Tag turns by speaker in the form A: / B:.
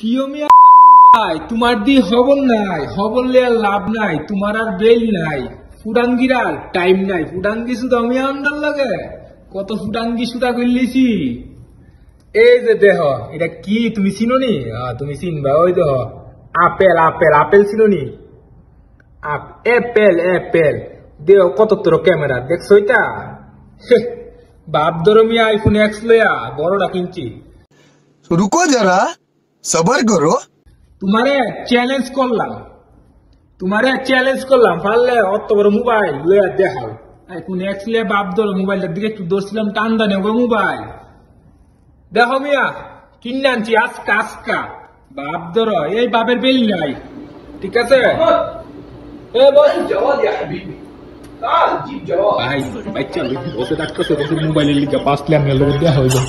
A: কিও মিয়া ভাই তোমার দি খবর নাই, খবর লিয়ার লাভ নাই, তোমার আর বেল নাই, ফুডাঙ্গিরার টাইম নাই, ফুডাঙ্গি সুদা আমি আন্দার লাগে কত ফুডাঙ্গি সুদা করলিছি। এই যে দেহ এটা কি তুমি চিনোনি? তুমি চিনবা, ওই দেহ আপেল আপেল আপেল চিনোনি? এপেল এপেল দেহ কত তোর ক্যামেরা দেখছো এটা? বাপ ধরমি আইফোন এক্স লয়া বড়টা কিনছি।
B: रुको जरा सबर करो।
A: তোমারে চ্যালেঞ্জ করলাম পারলে অত বড় মোবাইল লয়া দেখাও। আইফোন এক্স লয়া বাপ ধরো মোবাইলটার দিকে একটু ধরছিলাম, টান দানে মোবাইল দেখো মিয়া কিনে আনছি আজকা আজকা। বাপ ধরো এই বাপের বেল নাই, ঠিক আছে? ভাই বাচ্চা বসে থাকতেছে মোবাইলের লিখে 5 লাখ দেখা হয়ে যায়।